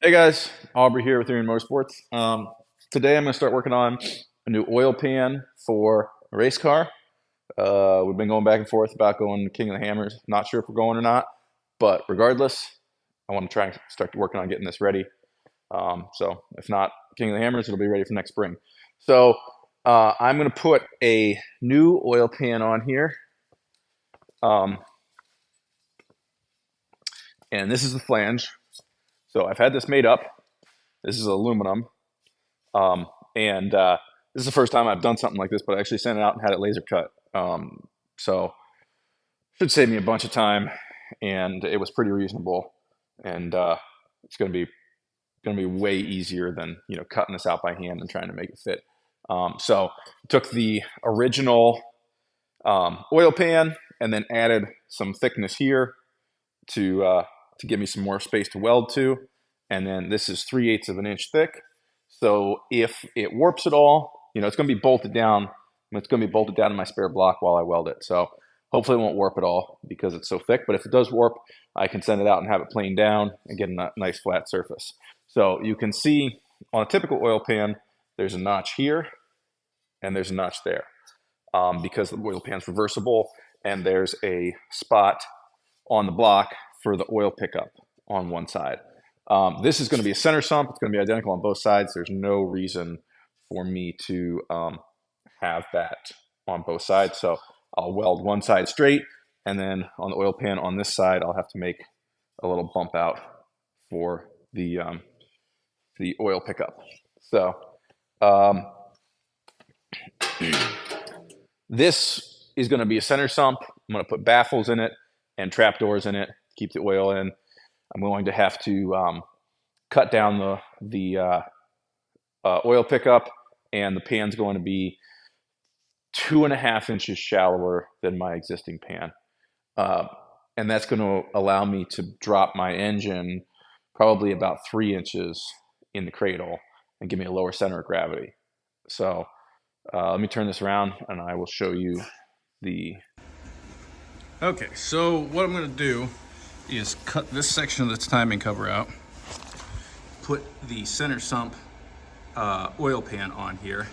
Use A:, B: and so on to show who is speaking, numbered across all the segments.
A: Hey guys, Aubrey here with Erin Motorsports. Today I'm going to start working on a new oil pan for a race car. We've been going back and forth about going to King of the Hammers. Not sure if we're going or not, but regardless, I want to try and start working on getting this ready. So if not King of the Hammers, it'll be ready for next spring. So I'm going to put a new oil pan on here. Um, and this is the flange. So I've had this made up. This is aluminum. Um, and This is the first time I've done something like this, but I actually sent it out and had it laser cut. So should save me a bunch of time, and it was pretty reasonable. And it's going to be way easier than cutting this out by hand and trying to make it fit. So took the original oil pan and then added some thickness here to give me some more space to weld to. And then this is 3/8 of an inch thick. So if it warps at all, it's going to be bolted down. It's going to be bolted down in my spare block while I weld it. So hopefully it won't warp at all because it's so thick. But if it does warp, I can send it out and have it planed down and get a nice flat surface. So you can see on a typical oil pan, there's a notch here and there's a notch there because the oil pan's reversible, and there's a spot on the block for the oil pickup on one side. This is going to be a center sump. It's going to be identical on both sides. There's no reason for me to have that on both sides. So I'll weld one side straight, and then on the oil pan on this side, I'll have to make a little bump out for the oil pickup. So this is going to be a center sump. I'm going to put baffles in it and trapdoors in it to keep the oil in. I'm going to have to cut down the oil pickup, and the pan's going to be 2.5 inches shallower than my existing pan. And that's going to allow me to drop my engine probably about 3 inches in the cradle and give me a lower center of gravity. So let me turn this around and I will show you the...
B: Okay, so what I'm going to do is cut this section of this timing cover out, put the center sump oil pan on here,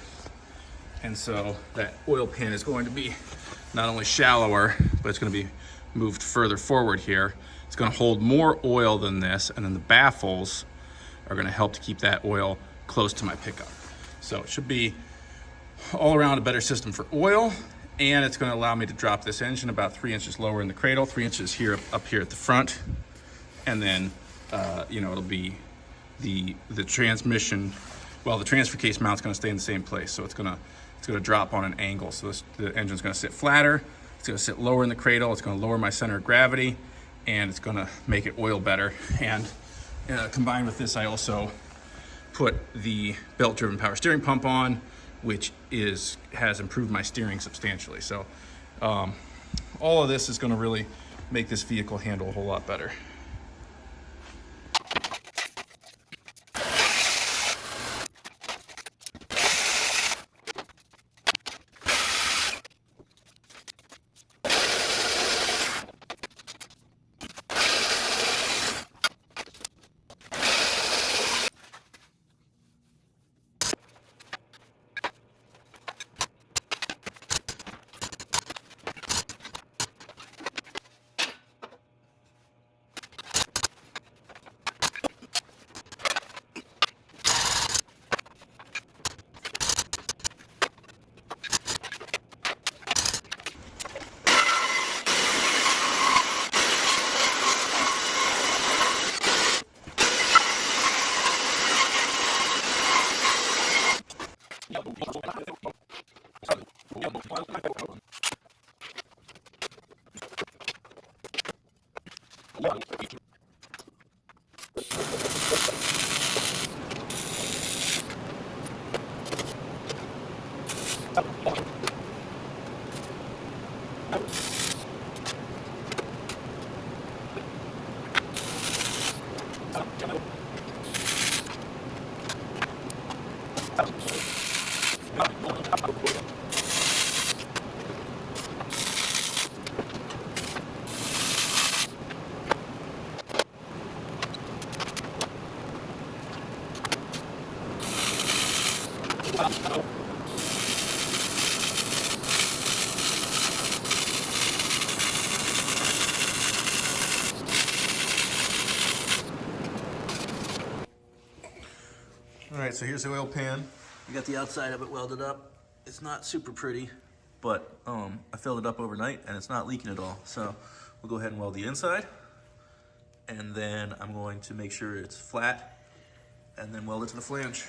B: and so that oil pan is going to be not only shallower, but it's going to be moved further forward here. It's going to hold more oil than this, and then the baffles are going to help to keep that oil close to my pickup. So it should be all around a better system for oil, and it's going to allow me to drop this engine about 3 inches lower in the cradle, 3 inches here up here at the front, and then it'll be the transmission. Well, the transfer case mount's going to stay in the same place, so it's going to drop on an angle. So the engine's going to sit flatter. It's going to sit lower in the cradle. It's going to lower my center of gravity, and it's going to make it oil better. And combined with this, I also put the belt-driven power steering pump on, which has improved my steering substantially. So all of this is going to really make this vehicle handle a whole lot better. All right, so here's the oil pan. I got the outside of it welded up. It's not super pretty, but I filled it up overnight and it's not leaking at all. So we'll go ahead and weld the inside, and then I'm going to make sure it's flat and then weld it to the flange.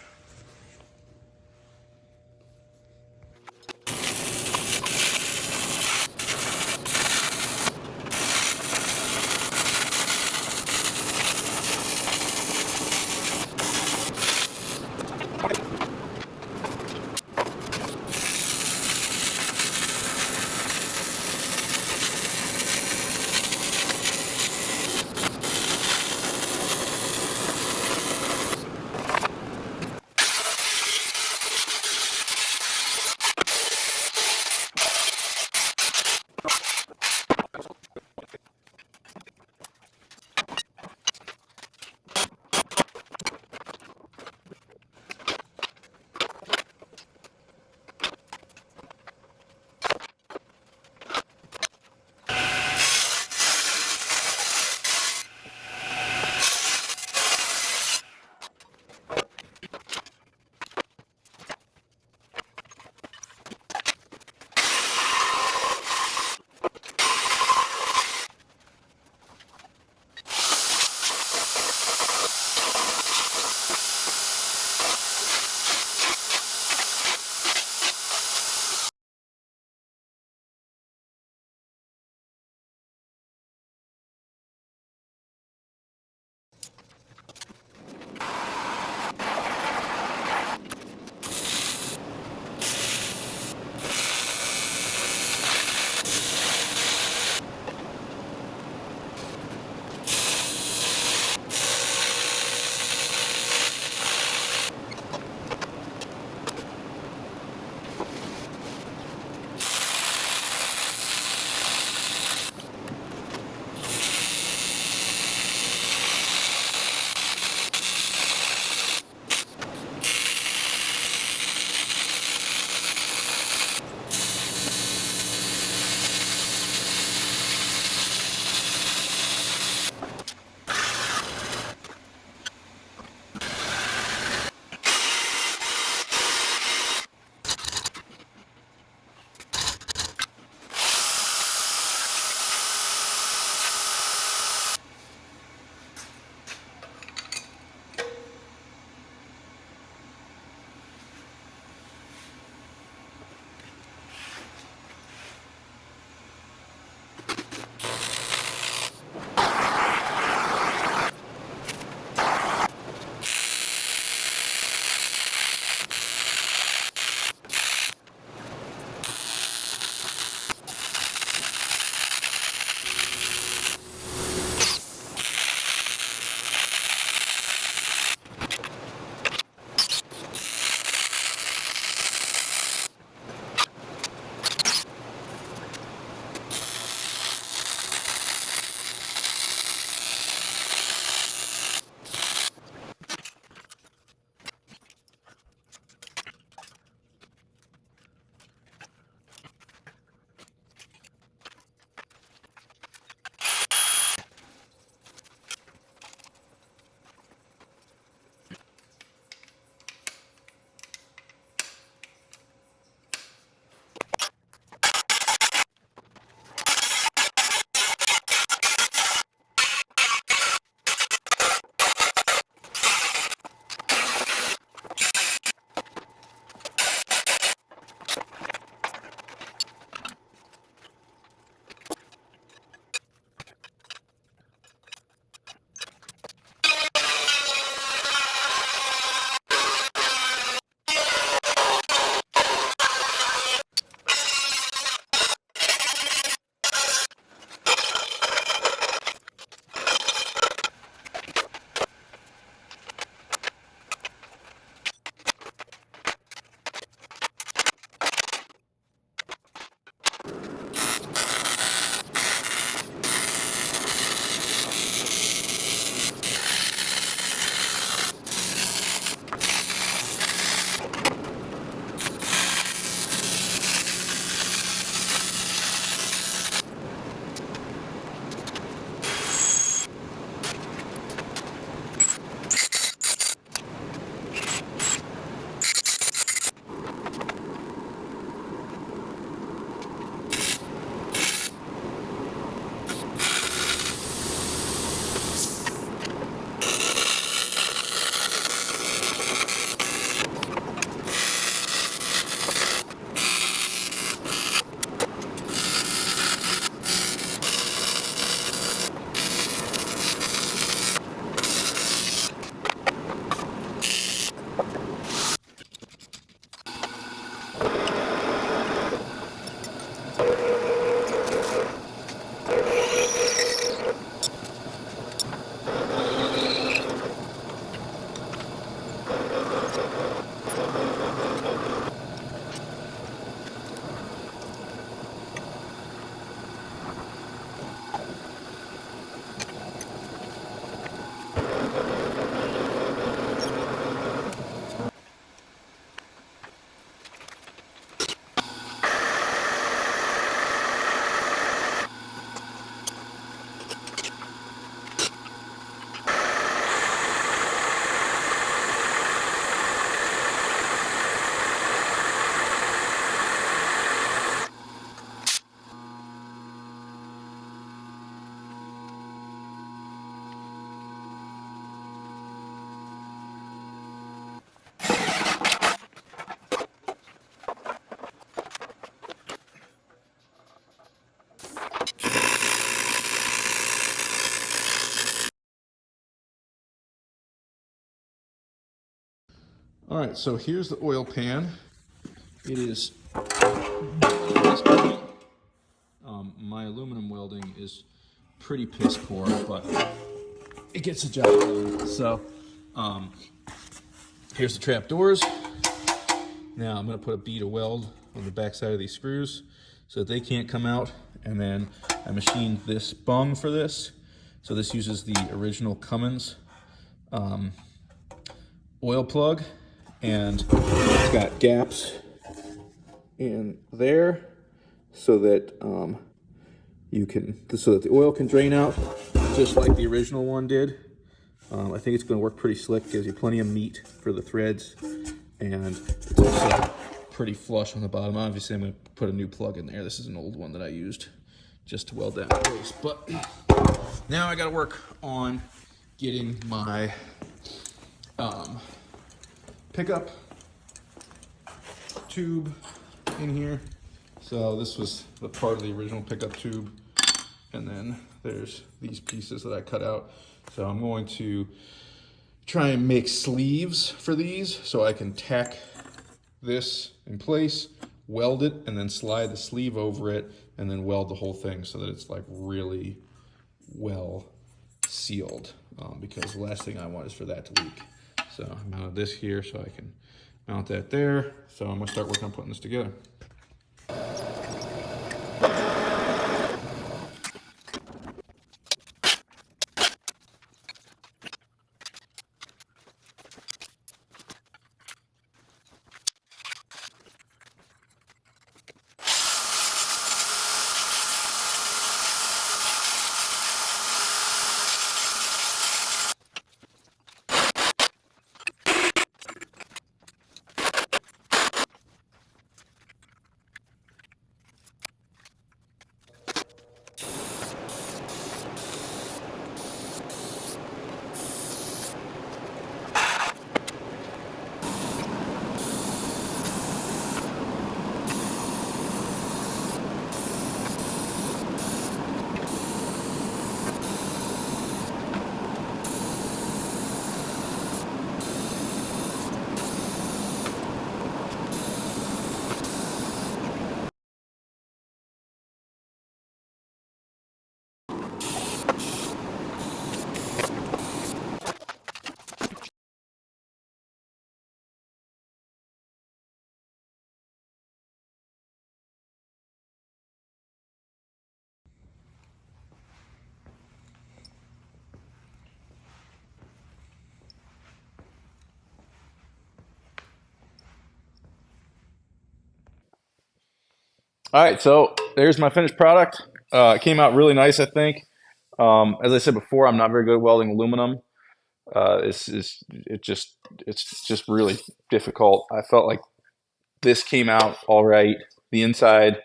B: All right, so here's the oil pan. It is at this point. My aluminum welding is pretty piss poor, but it gets the job done. So here's the trap doors. Now I'm going to put a bead of weld on the back side of these screws so that they can't come out. And then I machined this bung for this. So this uses the original Cummins oil plug, and it's got gaps in there so that so that the oil can drain out just like the original one did. I think it's going to work pretty slick. Gives you plenty of meat for the threads, and it's also pretty flush on the bottom. Obviously, I'm going to put a new plug in there. This is an old one that I used just to weld that in place. But now I got to work on getting my pickup tube in here. So this was the part of the original pickup tube, and then there's these pieces that I cut out. So I'm going to try and make sleeves for these so I can tack this in place, weld it, and then slide the sleeve over it, and then weld the whole thing so that it's like really well sealed, because the last thing I want is for that to leak. So I mounted this here so I can mount that there. So I'm gonna start working on putting this together.
A: All right, so there's my finished product. It came out really nice, I think. As I said before, I'm not very good at welding aluminum. It's just really difficult. I felt like this came out all right. The inside,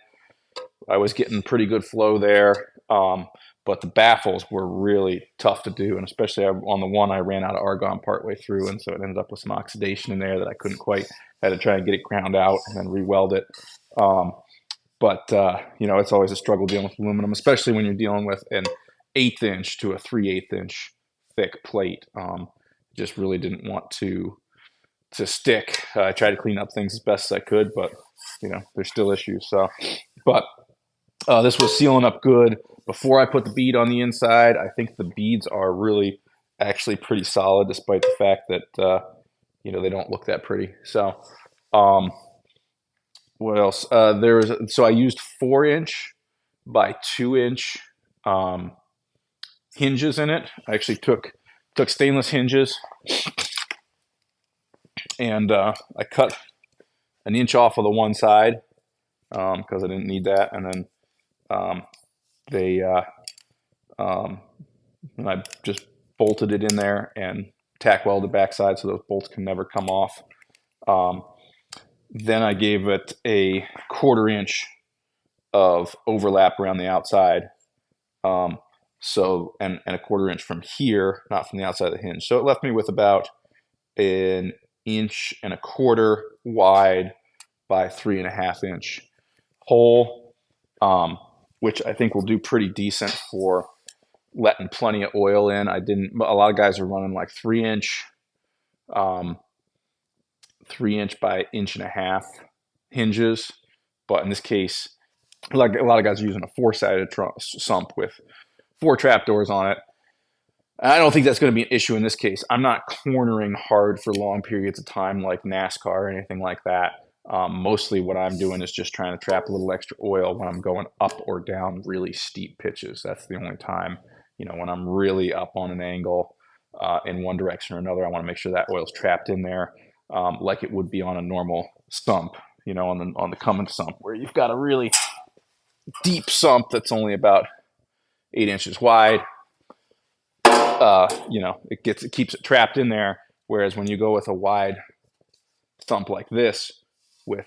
A: I was getting pretty good flow there, but the baffles were really tough to do, and especially on the one I ran out of argon partway through, and so it ended up with some oxidation in there that I couldn't quite. Had to try and get it ground out and then re-weld it. But it's always a struggle dealing with aluminum, especially when you're dealing with an 1/8 inch to a 3/8 inch thick plate. Just really didn't want to stick. I tried to clean up things as best as I could, but there's still issues. So, but this was sealing up good before I put the bead on the inside. I think the beads are really actually pretty solid, despite the fact that they don't look that pretty. So. What else? So I used 4-inch by 2-inch hinges in it. I actually took stainless hinges, and I cut an inch off of the one side because I didn't need that, and then they and I just bolted it in there and tack welded the backside so those bolts can never come off. Then I gave it a 1/4 inch of overlap around the outside. So and a 1/4 inch from here, not from the outside of the hinge. So it left me with about 1.25 inches wide by 3.5 inch hole, which I think will do pretty decent for letting plenty of oil in. A lot of guys are running like 3-inch 3" by 1.5" hinges, but in this case, like a lot of guys are using a 4-sided sump with 4 trapdoors on it. I don't think that's going to be an issue in this case. I'm not cornering hard for long periods of time like NASCAR or anything like that. Mostly what I'm doing is just trying to trap a little extra oil when I'm going up or down really steep pitches. That's the only time, when I'm really up on an angle in one direction or another, I want to make sure that oil's trapped in there like it would be on a normal sump, on the Cummins sump, where you've got a really deep sump that's only about 8 inches wide. It keeps it trapped in there. Whereas when you go with a wide sump like this with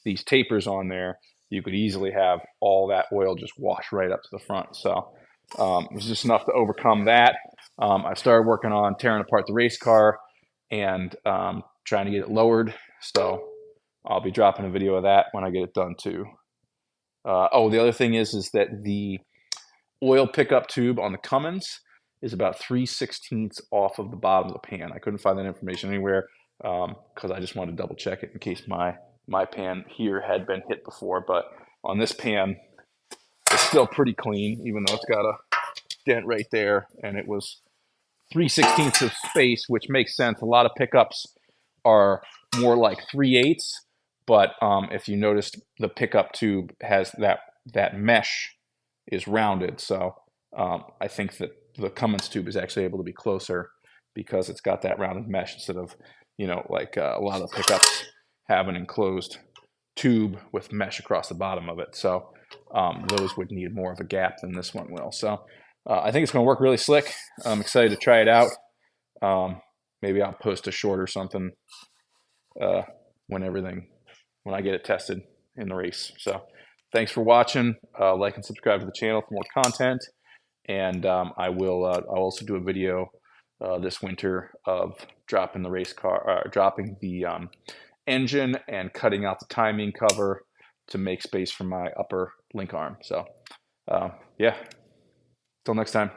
A: these tapers on there, you could easily have all that oil just wash right up to the front. So it was just enough to overcome that. I started working on tearing apart the race car and trying to get it lowered. So I'll be dropping a video of that when I get it done too. The other thing is that the oil pickup tube on the Cummins is about 3/16 off of the bottom of the pan. I couldn't find that information anywhere because I just wanted to double check it in case my pan here had been hit before. But on this pan, it's still pretty clean, even though it's got a dent right there, and it was 3/16 of space, which makes sense. A lot of pickups are more like 3/8, but if you noticed, the pickup tube has that mesh is rounded, so I think that the Cummins tube is actually able to be closer because it's got that rounded mesh instead of like a lot of pickups have an enclosed tube with mesh across the bottom of it. So those would need more of a gap than this one will. So I think it's going to work really slick. I'm excited to try it out. Maybe I'll post a short or something when I get it tested in the race. So thanks for watching. Like and subscribe to the channel for more content. And I'll also do a video this winter of dropping the race car, dropping the engine and cutting out the timing cover to make space for my upper link arm. So yeah, till next time.